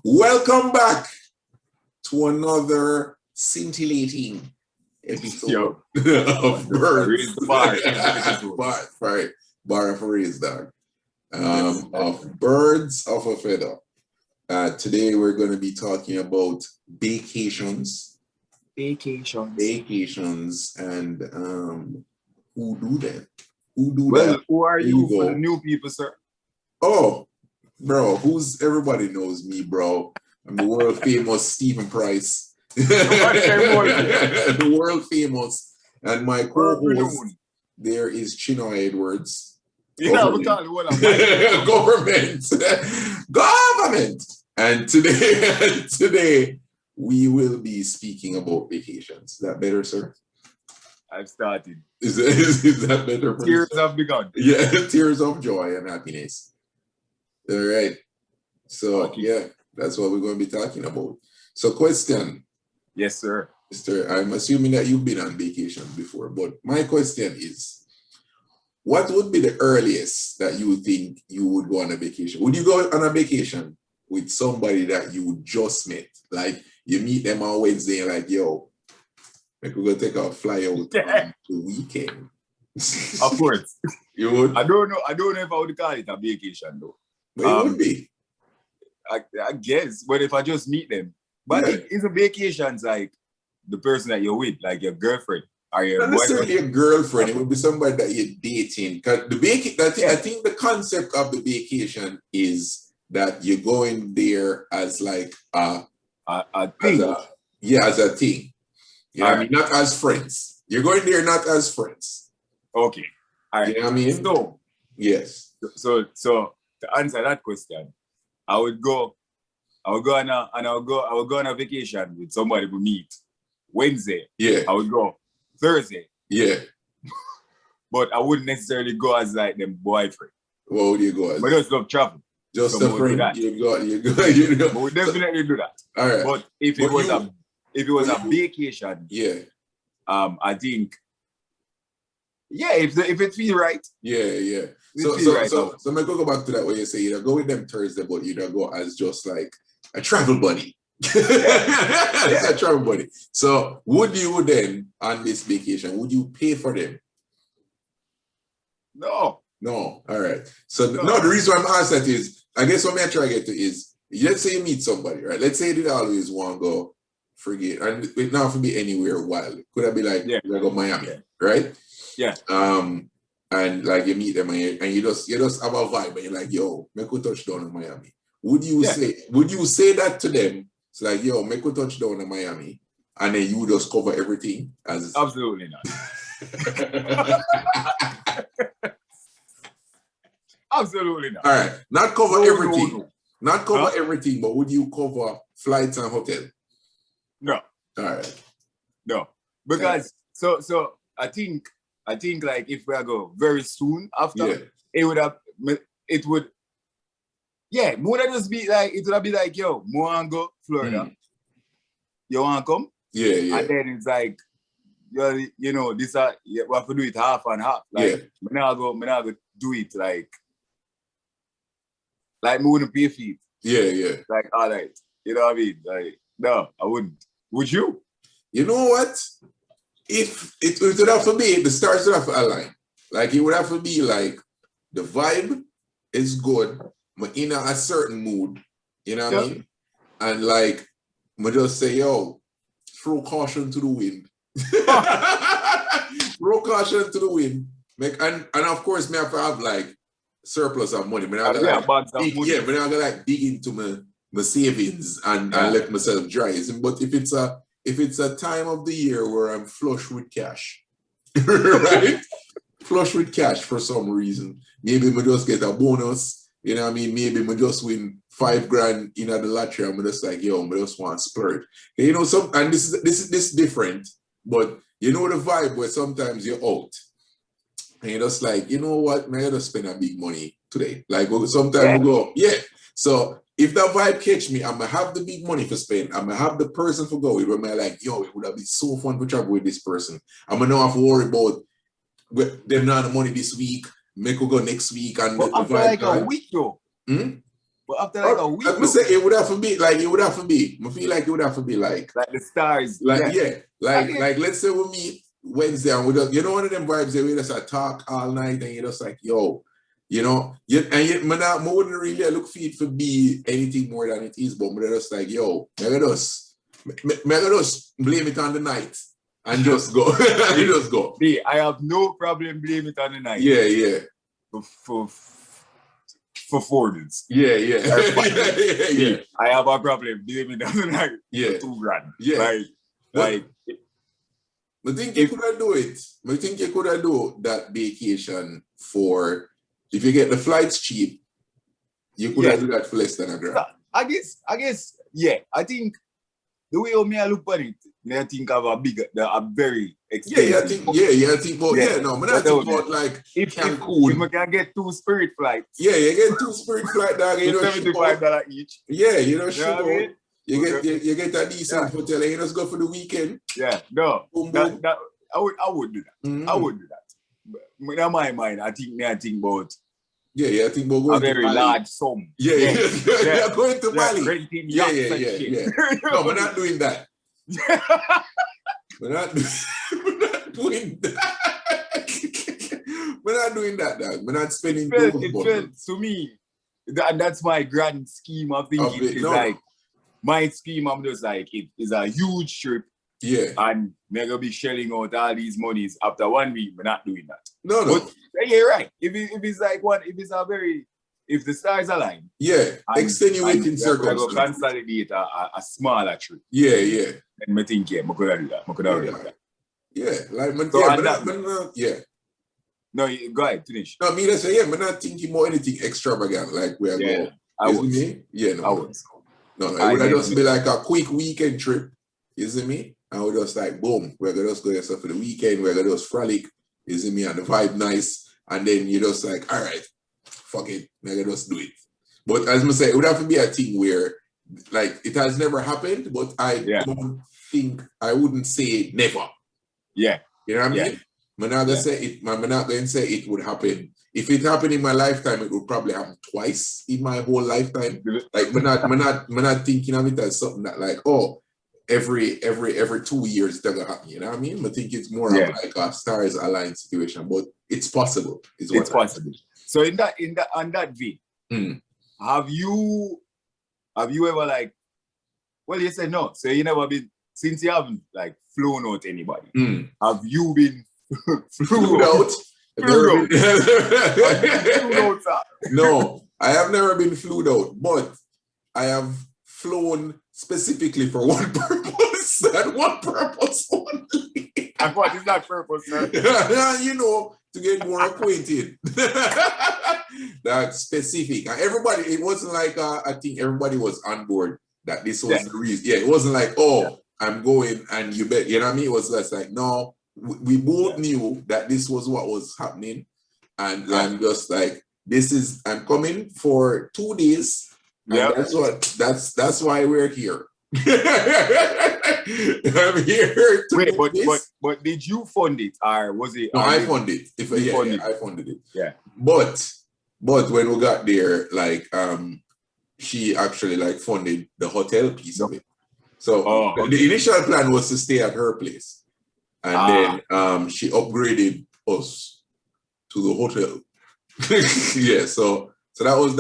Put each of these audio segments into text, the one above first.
Welcome back to another scintillating episode of Birds. Bar of Raise Dog. Of Birds of a Feather. Today we're going to be talking about vacations. Vacations and who do that? Who are you for the new people, sir? Oh, bro, everybody knows me, bro. I'm the world famous Stephen Price. The world famous. And my co-host there is Chinoy Edwards. Government. And today we will be speaking about vacations. Is that better, sir? I've started. Is that better? Tears have begun. Yeah, tears of joy and happiness. All right. So, yeah, that's what we're going to be talking about. So, question. Yes, sir. Mr. I'm assuming that you've been on vacation before, but my question is, what would be the earliest that you would think you would go on a vacation? Would you go on a vacation with somebody that you just met? Like, you meet them on Wednesday and like, yo, like we're going to take a fly out on the weekend. Of course. You would? I don't know if I would call it a vacation, though. But it would be. I guess, but if I just meet them. But it's a vacation's like the person that you're with, like your girlfriend or your not necessarily a girlfriend, it would be somebody that you're dating. Because I think the concept of the vacation is that you're going there as like a thing. As a thing. You know what I mean? Not as friends. You're going there not as friends. Okay. All right. You know what I mean? So, yes. So to answer that question, I would go on a vacation with somebody we meet Wednesday. Yeah. I would go Thursday. Yeah. But I wouldn't necessarily go as like them boyfriend. What would you go as? But just love travel. Just a friend. You go. But we definitely do that. All right. But if it was a vacation, I think if it feels right. Yeah. So I'm gonna go back to that where you say you go with them Thursday, but you don't go as just like a travel buddy. It's a travel buddy. So would you then on this vacation, would you pay for them? No. All right. So the reason why I'm asking that is, I guess what I'm trying to get to is, let's say you meet somebody, right? Let's say you didn't always want to go forget, and it not for be anywhere wild. Could I be like, you go Miami, right? Yeah. And like you meet them and you just have a vibe and you're like, yo, make we touch down in Miami. Would you say that to them? It's like, yo, make we touch down in Miami, and then you just cover everything as absolutely not. Absolutely not. All right. Not cover everything. No. Not cover everything, but would you cover flights and hotel? No. All right. No. Because so I think like if we go very soon after, it would just be like, it would be like, yo, more wanna go Florida. You wanna come? Yeah. And then it's like, you know, this we have to do it half and half. Like, me not go do it like me wouldn't pay for it. Yeah. Like, all right. You know what I mean? Like, no, I wouldn't. Would you? You know what? If it would have to be, the stars would have to align. Like, it would have to be like, the vibe is good, but in a certain mood. You know what I mean? And like, I just say, yo, throw caution to the wind. Throw caution to the wind. And of course, me have to have like surplus of money. I gotta like dig into my savings and let myself dry. But if it's a time of the year where I'm flush with cash, right? Flush with cash for some reason. Maybe I just get a bonus. You know what I mean? Maybe I just win $5,000 in the lottery. I'm just like, yo, I just want to splurge. You know, and this is different, but you know the vibe where sometimes you're out. And you're just like, you know what, man, I just spend a big money today. Like sometimes we go, So if that vibe catch me, I'm gonna have the big money to spend. I'm gonna have the person to go with. Where I'm like, yo, it would have been so fun to travel with this person. I'm gonna not have to worry about them not the money this week. Make we go next week and after like a week though. But after like a week, I say it would have to be like I feel like it would have to be like the stars. Like let's say we meet Wednesday and we just, you know, one of them vibes that we just talk all night and you're just like, yo, you know, I wouldn't really look for it to be anything more than it is, but we're just like, yo, maybe just blame it on the night and just go. Just go. I have no problem blaming it on the night. Yeah. For 4 days. Yeah. I have a problem blaming it on the night. Yeah. For $2,000. Yeah. Like I think you could have do it. I think you could have do that vacation for, if you get the flights cheap, you could have do that for less than $1,000. I guess, yeah. I think the way I look at it, I think of a very expensive. I think about like if I can get 2 Spirit flights. Yeah, you get 2 Spirit flights, dog. You know, $75 each. Yeah, you know, you get a decent hotel and you just go for the weekend. Yeah, no. Boom. I would do that. Mm-hmm. I would do that. But in my mind, I think about I think about going a very large sum. Yeah. You're going to Bali. Renting Yeah. No, we're not doing that. We're not doing that. We're not doing that, dog. We're not spending those it to me, that's my grand scheme of thinking. Like my scheme, I'm just like, it is a huge trip. Yeah. And we're going to be shelling out all these monies after 1 week. We're not doing that. No. But you're right. If it's like if the stars align. Yeah. Extenuating circumstances. We're going to consolidate a smaller trip. Yeah. And I think, I could have do that. Yeah. Like, No, go ahead, finish. No, me, that's we're not thinking more anything extravagant like we are going. I would. Me? Yeah, no. I would. No, it would just be like a quick weekend trip. You see me? And we just like, boom, we're going to just go yourself for the weekend. We're going to just frolic. You see me? And the vibe nice. And then you just like, all right, fuck it. We're going to just do it. But as I say, it would have to be a thing where, like, it has never happened, but I don't think, I wouldn't say never. Yeah. You know what I mean? I'm not going to say it would happen. If it happened in my lifetime, it would probably happen twice in my whole lifetime. Like, I'm not thinking of it as something that like, oh, every 2 years it's gonna happen. You know what I mean? I think it's more of like a stars aligned situation, but it's possible. It's possible. So on that vein, have you ever like? Well, you said no. So you never been, since you haven't like flown out anybody. Have you been flew out? No, I have never been flew out, but I have flown specifically for one purpose and one purpose only. And what is that purpose, sir? You know, to get more acquainted. That's specific. And everybody, it wasn't like I think everybody was on board that this was the reason. Yeah, it wasn't like, I'm going and you bet. You know what I mean? It was just like, no, we both knew that this was what was happening. And I'm just like, I'm coming for 2 days. And that's why we're here. I'm here to but did you fund it or was it? No, I funded it. I funded it. Yeah. But when we got there, like she actually like funded the hotel piece of it. So the initial plan was to stay at her place. And then she upgraded us to the hotel. So that was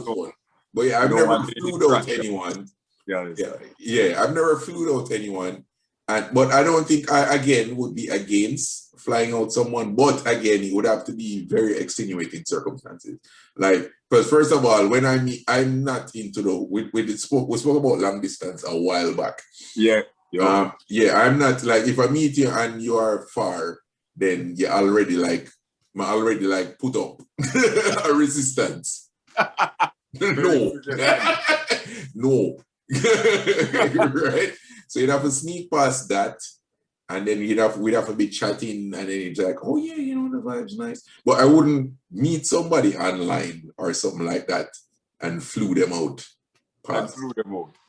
one. But I've never flew out anyone. I've never flew out anyone. But I don't think I, again, would be against flying out someone. But again, it would have to be very extenuating circumstances. Like, because first of all, when I'm not into we spoke about long distance a while back. I'm not like, if I meet you and you are far, then you already put up a resistance. No. Right? So you'd have to sneak past that, and then we'd have to be chatting, and then it's like, oh yeah, you know, the vibe's nice. But I wouldn't meet somebody online or something like that and flew them out.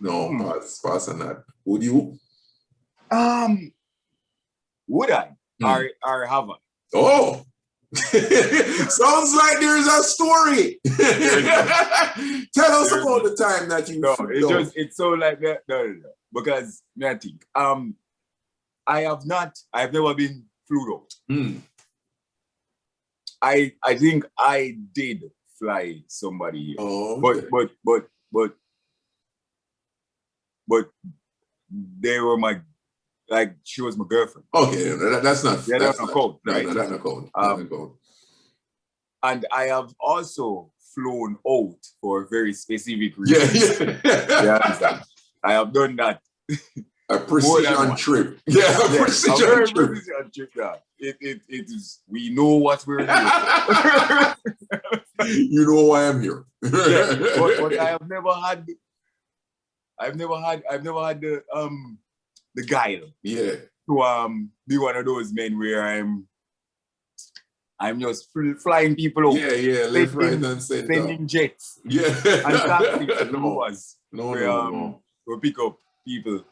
No, pass on that. Would you? Would I? Or have I? Oh, Sounds like there's a story. Tell us about the time that you. No, it's so like that. No. Because I think I've never been flew out. I think I did fly somebody here. Oh, okay. But they were she was my girlfriend. Okay, that's not. Yeah, that's not cold, right? No, that's not cold. And I have also flown out for a very specific reason. Yeah. I have done that. A precision trip. Yeah, a precision trip. Yeah. It is. We know what we're doing. You know why I'm here. But I've never had the guile. Yeah. To be one of those men where I'm just flying people over. Yeah, left, right, and center. Sending jets. Yeah. And taxis. No. We pick up people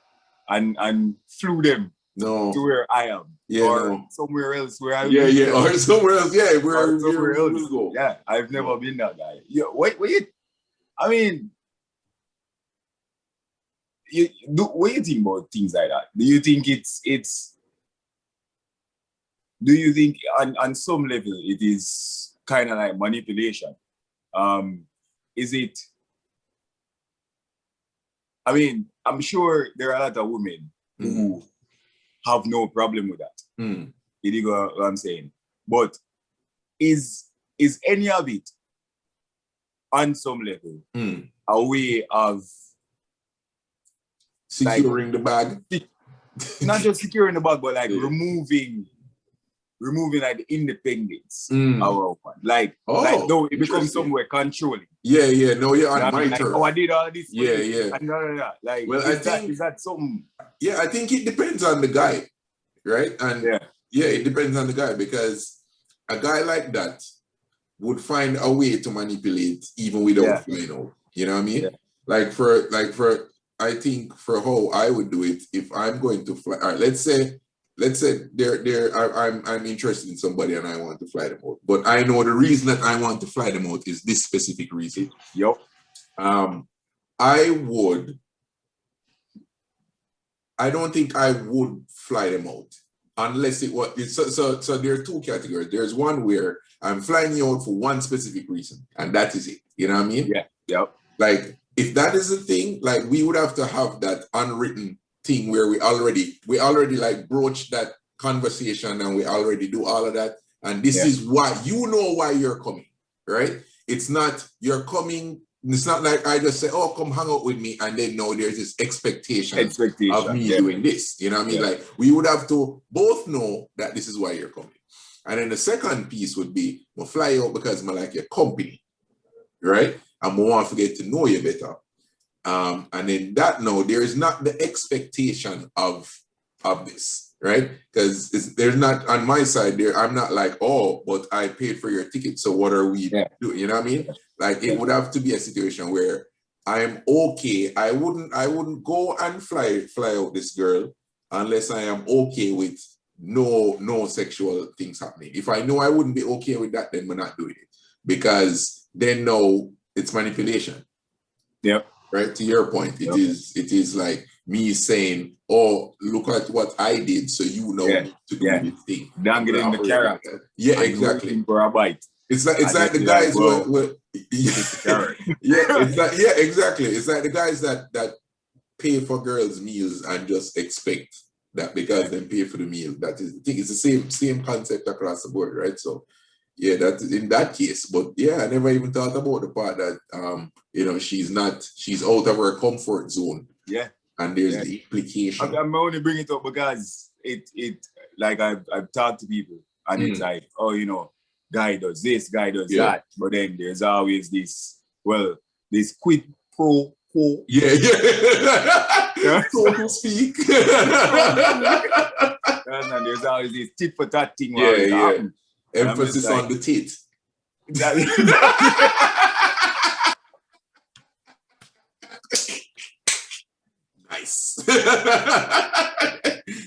and flew them to where I am. Yeah. Or somewhere else where I Or somewhere else. Yeah, somewhere else. We'll go. Yeah, I've never been that guy. Yeah, wait. I mean, what do you think about things like that? Do you think do you think on some level it is kind of like manipulation? Is it? I mean, I'm sure there are a lot of women who have no problem with that. You dig what I'm saying? But is any of it on some level a way of securing the bag? Not just securing the bag, but removing like the independence of one. No, it becomes somewhere controlling. Yeah. No, you're on my turf. I did all this. Yeah. Is that something? Yeah, I think it depends on the guy, right? And it depends on the guy, because a guy like that would find a way to manipulate even without flying out. You know what I mean? Yeah. I think for how I would do it, if I'm going to fly, all right, let's say I'm interested in somebody and I want to fly them out, but I know the reason that I want to fly them out is this specific reason. Yep. I don't think I would fly them out unless it was so there are two categories. There's one where I'm flying you out for one specific reason, and that is it. You know what I mean? Yeah. Yep. Like, if that is the thing, like, we would have to have that unwritten thing where we already like broach that conversation, and we already do all of that. And this is why, you know why you're coming, right? It's not you're coming. It's not like I just say, oh, come hang out with me, and then no, there's this expectation of me doing this. You know what I mean? Like, we would have to both know that this is why you're coming. And then the second piece would be, we'll fly out because I like your company, right? And we want to get to know you better. And then that, no, there is not the expectation of this, right? Because there's not, on my side there, I'm not like, oh, but I paid for your ticket, so what are we doing? You know what I mean? Like, it would have to be a situation where I'm okay. I wouldn't go and fly out this girl unless I am okay with no sexual things happening. If I know I wouldn't be okay with that, then we're not doing it, because then no, it's manipulation. Yep. Right, to your point, it is like me saying, "Oh, look at what I did, so you know to do this thing." Dangling the carrot. Yeah, exactly. For a bite. It's like the guys exactly. It's like the guys that pay for girls' meals and just expect that because they pay for the meal. That is the thing. It's the same concept across the board, right? So. Yeah, that's in that case. But yeah, I never even thought about the part that she's out of her comfort zone. Yeah. And there's the implication. I'm only bringing it up because it like I've talked to people, and it's like, oh, guy does this, guy does that. But then there's always this quid pro quo. Yeah. So to speak. And then there's always this tit for tat thing. Emphasis on the tit. Nice.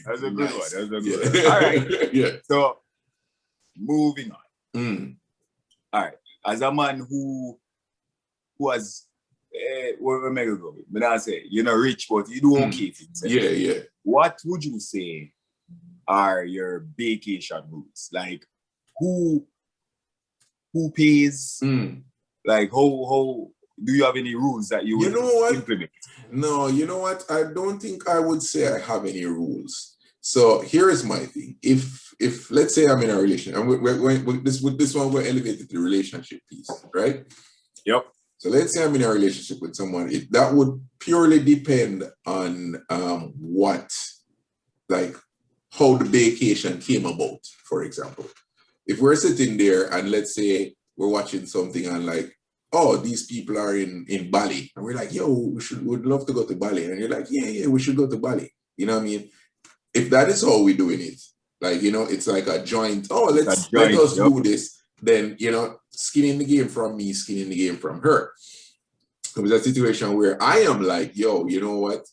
That's a good one. All right. Yeah. So, moving on. All right. As a man who has where am I going to go? But I say, you're not rich, but you do okay. Yeah. What would you say are your vacation rules? Like, who pays? Like, how do you have any rules that you would implement? No, you know what? I don't think I would say I have any rules. So here is my thing. If let's say I'm in a relationship, and we're going with this one, we're elevated the relationship piece, right? Yep. So let's say I'm in a relationship with someone. That would purely depend on how the vacation came about, for example. If we're sitting there and let's say we're watching something and like, oh, these people are in Bali. And we're like, yo, we'd love to go to Bali. And you're like, yeah, we should go to Bali. You know what I mean? If that is how we're doing it, like, it's like a joint, let us do this, then, skin in the game from me, skin in the game from her. It was a situation where I am like, yo, you know what?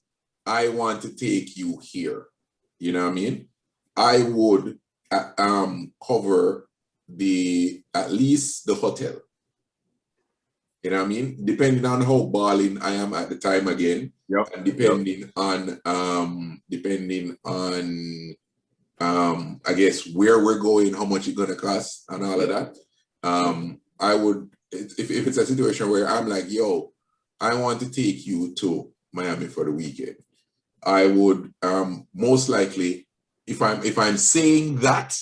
I want to take you here. You know what I mean? I would cover at least the hotel. You know what I mean? Depending on how balling I am at the time again. Yep. And depending on I guess where we're going, how much it's gonna cost and all of that. I would if it's a situation where I'm like, yo, I want to take you to Miami for the weekend. I would most likely, if I'm saying that,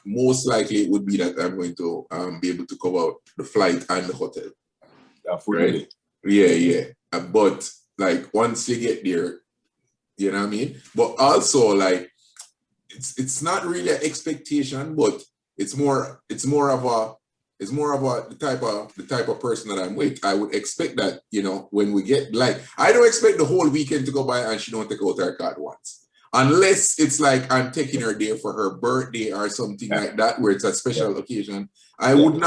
most likely it would be that I'm going to be able to cover the flight and the hotel. Right? Yeah. But like once you get there, you know what I mean? But also like it's not really an expectation, but it's more of the type of person that I'm with. I would expect that, when we get like, I don't expect the whole weekend to go by and she don't take out her card once. Unless it's like I'm taking her there for her birthday or something like that, where it's a special occasion. I would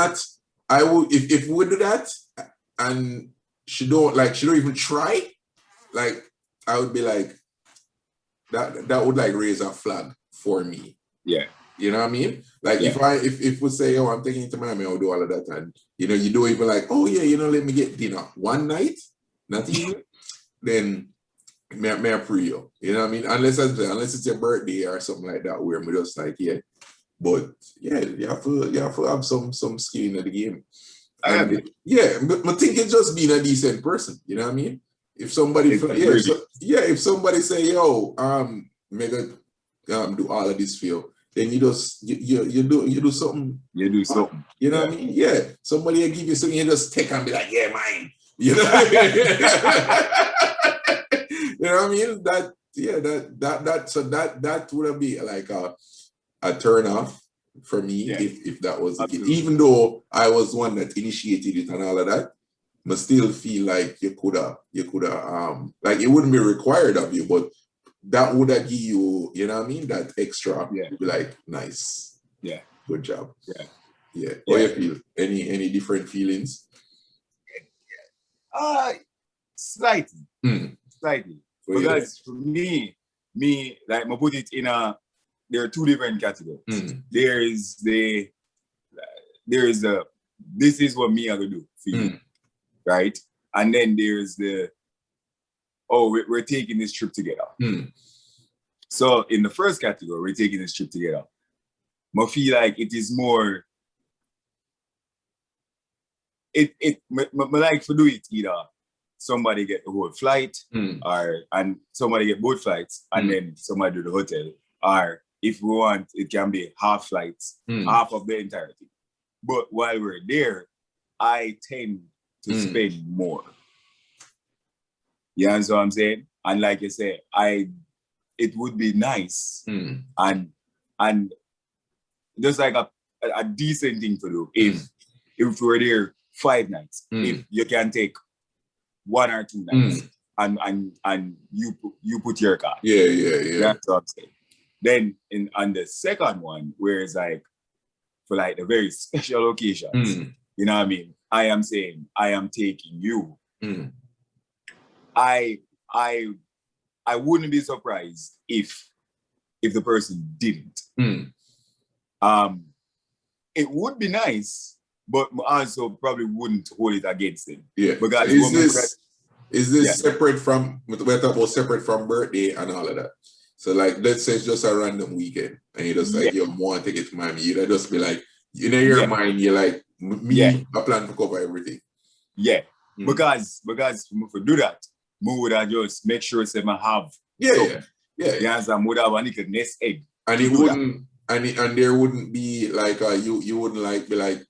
if we do that and she don't even try, like I would be like, that would like raise a flag for me. Yeah. You know what I mean? Like if we say, I'm taking you to Miami, I'll do all of that. And you don't even like, let me get dinner one night, not even, then may I pre you. You know what I mean? Unless it's your birthday or something like that, where we just like, But you have to have some skin in the game. But I think it's just being a decent person. You know what I mean? If somebody if somebody say, yo, mega do all of this for you, then you just you do something. You do something. You know what I mean? Yeah. Somebody give you something, you just take and be like, yeah, mine. You know? You know what I mean? That would be like a turn off for me if that was the case. Even though I was one that initiated it and all of that, I still feel like you could have like it wouldn't be required of you, but that would have give you, you know what I mean, that extra. You'd be like, nice. Yeah. Good job. Yeah. How you feel? Any different feelings? Slightly. Because for me, like I put it in there are two different categories. There is this is what me I gonna do for you, right? And then there's we're taking this trip together. So in the first category, we're taking this trip together. I feel like it is more. I like to do it either somebody get the whole flight, and somebody get both flights, and then somebody do the hotel, or if we want, it can be half flights, half of the entirety. But while we're there, I tend to spend more. You understand what I'm saying? And like you said, it would be nice and just like a decent thing to do if we're there 5 nights, if you can take 1 or 2 nights and you put your card. Yeah. That's what I'm saying. Then on the second one, where it's like for like the very special occasions, you know what I mean? I am saying I am taking you. I wouldn't be surprised if the person didn't. it would be nice, but also probably wouldn't hold it against him. Yeah. Because is this separate from, we're talking about separate from birthday and all of that? So like, let's say it's just a random weekend and you just like, you want to take it to Miami. You'd just be like, in your mind, you're like, I plan to cover everything. Yeah. Because if we do that, we would have just make sure that I have Yeah. Yes, I would have a little nest egg. And it wouldn't, and there wouldn't be like, you wouldn't like be like,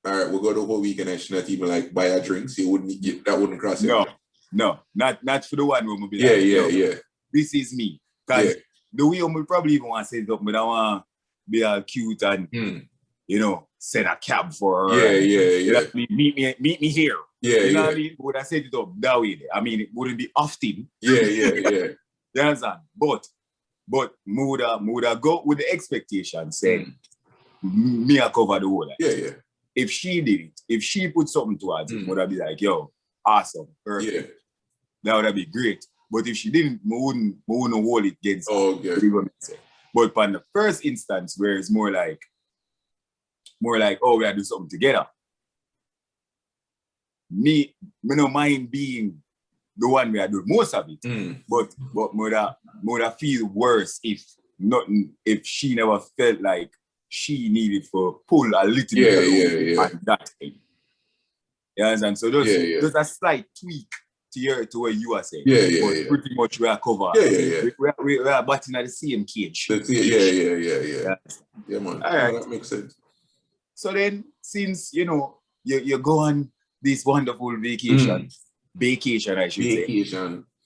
all right, we'll go the whole weekend and not even like buy our drinks. You wouldn't, that wouldn't cross your mind. No, not for the one where we'll be like, yeah. This is me. Because the way we probably even want to set it up, but I want to be all cute and, send a cab for her. Yeah. Meet me here. Yeah, you know what I mean? Would I set it up that way? I mean, it wouldn't be often. Yeah. You understand? But would go with the expectation saying, me I cover the whole life. Yeah. If she did it, if she put something towards it, would I be like, yo, awesome, perfect. Yeah. That would be great. But if she didn't, we wouldn't hold it against her. Okay. But on the first instance where it's more like, oh, we gotta do something together. Me don't mind being the one where I do most of it. But would I feel worse if she never felt like she needed to pull a little bit on that thing. You understand? So there's a slight tweak to what you are saying. But pretty much we are covered. We are batting at the same cage. Yeah, man. All right. That makes sense. So then, since you go on this wonderful vacation, I should say.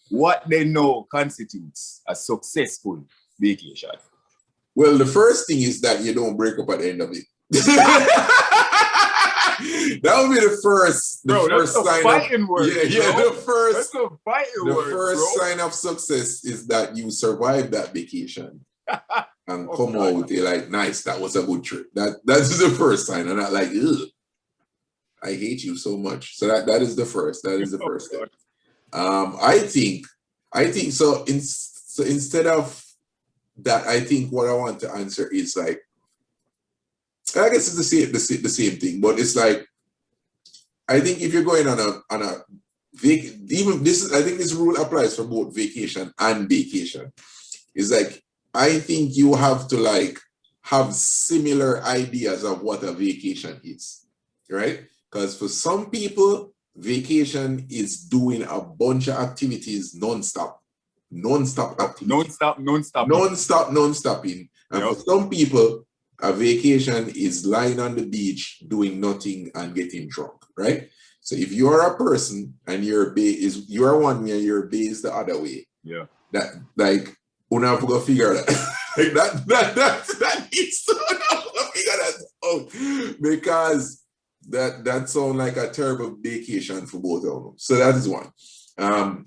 What then now constitutes a successful vacation? Well, the first thing is that you don't break up at the end of it. That would be the first sign of word, the first sign of success is that you survive that vacation and come out like, nice, that was a good trip. That's the first sign, and not like, ugh, I hate you so much. So that is the first. That is the first thing. I think so. So instead of that, I think what I want to answer is like, I guess it's the same thing, but it's like, I think if you're going on a even this, I think this rule applies for both vacation and vacation. It's like, I think you have to like have similar ideas of what a vacation is, right? Because for some people, vacation is doing a bunch of activities non-stop activities. Non-stopping. And for some people, a vacation is lying on the beach doing nothing and getting drunk, right? So if you are a person and you are one way and your bay is the other way, that like una have to go figure that like that needs to figure that out, because that sounds like a terrible vacation for both of them. So that is one. I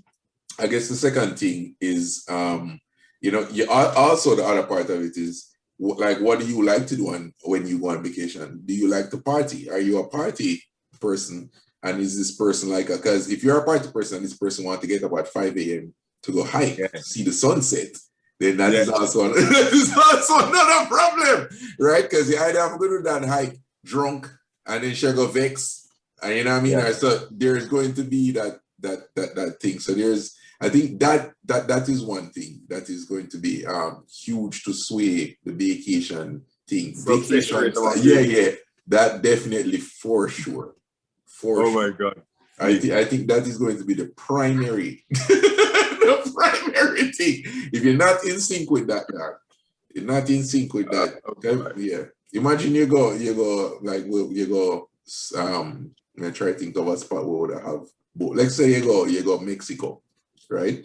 guess the second thing is also the other part of it is, like, what do you like to do when you go on vacation? Do you like to party? Are you a party person? And is this person like, because if you're a party person and this person wants to get up at 5 a.m. to go hike, see the sunset, then that is also another problem, right? Because you either have to do that hike drunk and then she go vex, and you know what I mean? So there's going to be that thing. So I think that is one thing that is going to be huge to sway the vacation thing. That definitely for sure. My God. I think that is going to be the primary thing. If you're not in sync with that, okay? Imagine you go I try to think of a spot where would I have both. Let's say you go Mexico, right?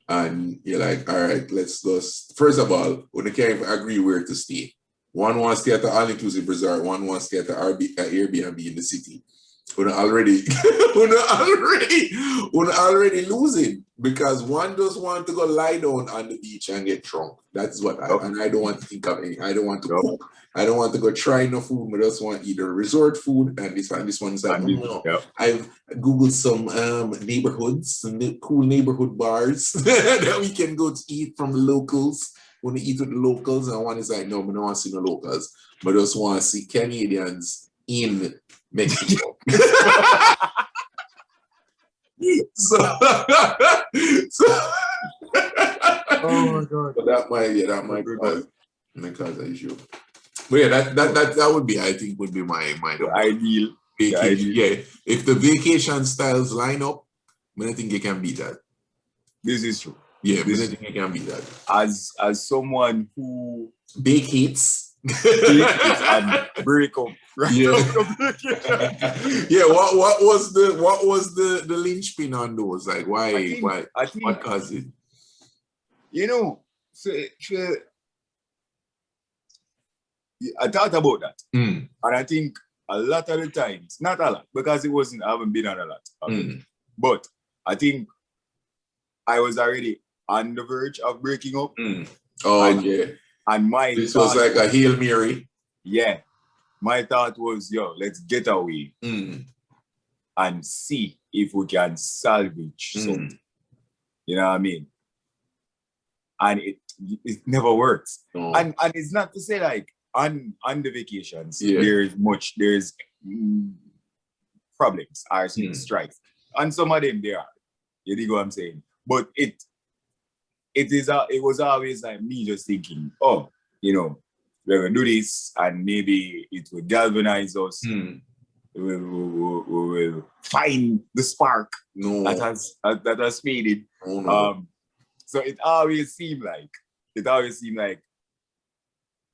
And you're like, all right, let's go. First of all, when you can't even agree where to stay. One wants to stay at the all-inclusive resort, one wants to stay at the Airbnb in the city. we're already losing because one just want to go lie down on the beach and get drunk. That's what I don't want to think of any. I don't want to cook. I don't want to go try no food. I just want either resort food and this one is like I've googled some neighborhoods, some cool neighborhood bars that we can go to eat from the locals. Want to eat with the locals, and one is like, no, I don't want to see no locals, but I just want to see Canadians in Mexico. so oh my god, but that might cause an issue. But yeah, that would be, I think, would be my ideal vacation. Yeah, if the vacation styles line up, I think you can beat that. This is true. Yeah, I think you can beat that. As someone who vacates and break up. Right? Yeah. Yeah. What was the linchpin on those? Like why what caused it? You know, so I thought about that, and I think a lot of the times, not a lot, because I haven't been on a lot, but I think I was already on the verge of breaking up. Oh, yeah. And this was like a Hail Mary. Yeah. My thought was, let's get away and see if we can salvage something. You know what I mean? And it never works. Oh. And it's not to say like on the vacations, there's problems or strikes. And some of them there are. You dig what I'm saying? But it was always like me just thinking, we're gonna do this and maybe it will galvanize us. We will find the spark that has faded. Oh, no. So it always seemed like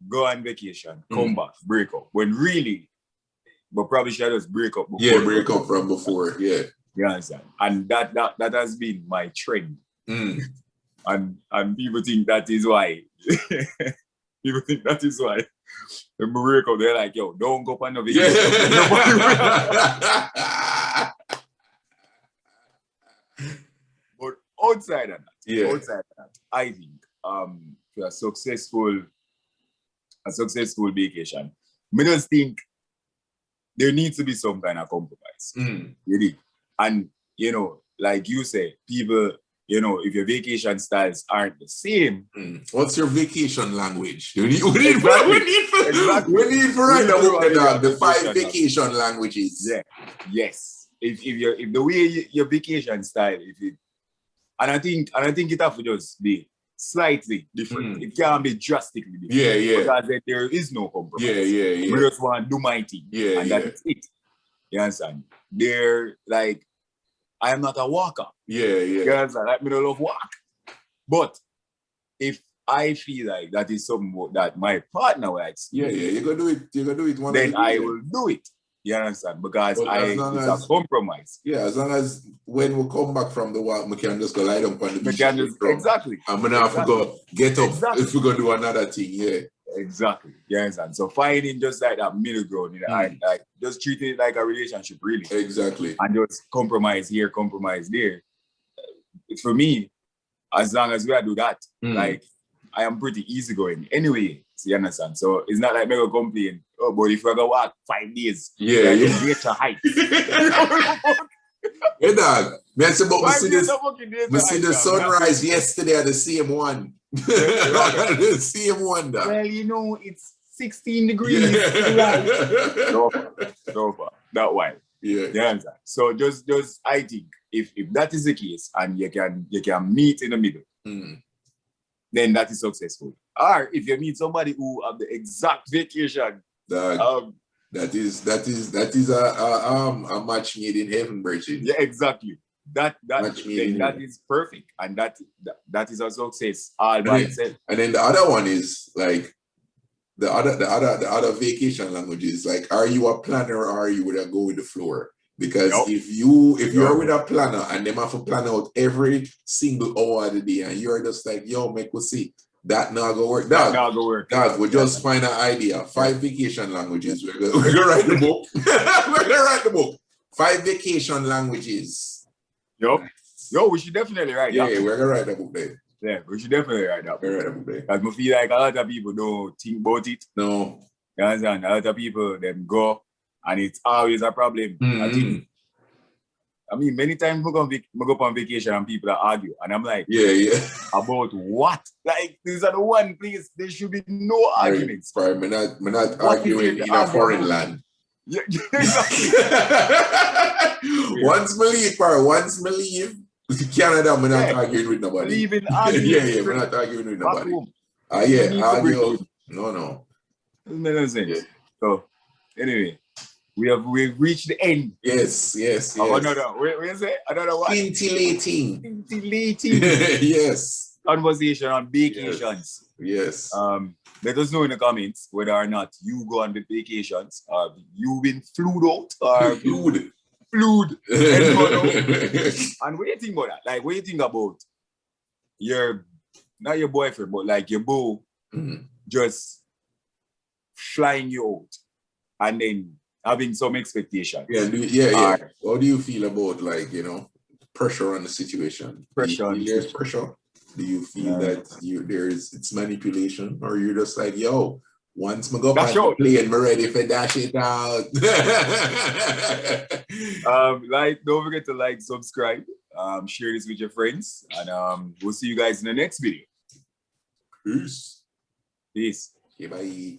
go on vacation, come back, break up. When really, but probably should just break up before. Yeah, break up from before. Yeah. You understand? And that has been my trend. And people think that is why. People think that is why. The break up, they're like, don't go on the vacation. But outside of that, I think for a successful vacation, I just think there needs to be some kind of compromise. Really. And like you say, people, if your vacation styles aren't the same. What's your vacation language? We need to write the 5 vacation languages. Yeah. Yes. If the way your vacation style, and I think it has to just be slightly different. It can't be drastically different. Yeah. Because there is no compromise. Yeah. We just want to do my thing. And that's it. You understand? They're like, I am not a walker. Yeah. You understand? Like, I don't love walk. But if I feel like that is something that my partner likes, you're gonna do it. Then I will do it. You understand? Because it's a compromise. Yeah, as long as when we come back from the walk, we can just go lie down on the beach. Exactly. I'm gonna have to go get up if we're gonna do another thing. Yeah. Exactly. You understand? So finding just like that middle ground, and like just treating it like a relationship, really. Exactly. And just compromise here, compromise there. For me, as long as we do that, like I am pretty easygoing anyway. So you understand? So it's not like me go complain. Oh, but if we're gonna walk 5 days, yeah. Get to height. Hey dog, we see the sunrise yesterday at the same one. The same one, dog. Well, it's 16 degrees. So far. That way. Yeah. You understand? So just I think if that is the case and you can meet in the middle, then that is successful. Or if you meet somebody who have the exact vacation, that is a match made in heaven, Virgin. Yeah, exactly. That is perfect, and that is a success all by itself. And then the other one is like the other vacation languages. Like, are you a planner or are you with a go with the floor? Because if you're with a planner and them have to plan out every single hour of the day, and you're just like, make we see. That not gonna work. Dog, we just find an idea. 5 vacation languages. We're gonna write the book. We're gonna write the book. 5 vacation languages. Yo, we should definitely write that. Yeah, we're gonna write that book there. Yeah, we should definitely write that book. Because I feel like a lot of people don't think about it. No. You understand? A lot of people, them go, and it's always a problem. I mean, many times I go on vacation and people argue. And I'm like, about what? Like, these are the one place there should be no arguments. Sorry, I'm not arguing in a foreign land. Yeah, exactly. Once I leave Canada, I'm not arguing with nobody. Even we're not arguing with nobody. Argue. No. Doesn't make no sense. Yeah. So, anyway, we've reached the end. Yes. Another one. Scintillating. Yes. Conversation on vacations. Yes. Let us know in the comments whether or not you go on the vacations. You've been flued out or flued. And what do you think about that? Like, what do you think about not your boyfriend, but like your beau just flying you out and then having some expectations? Yeah. What do you feel about, like, pressure on the situation? There's pressure. Do you feel that it's manipulation, or you're just like, yo, once I go back to play and I'm ready for dash it out? Don't forget to like, subscribe, share this with your friends, and we'll see you guys in the next video. Peace. Peace. Okay, bye.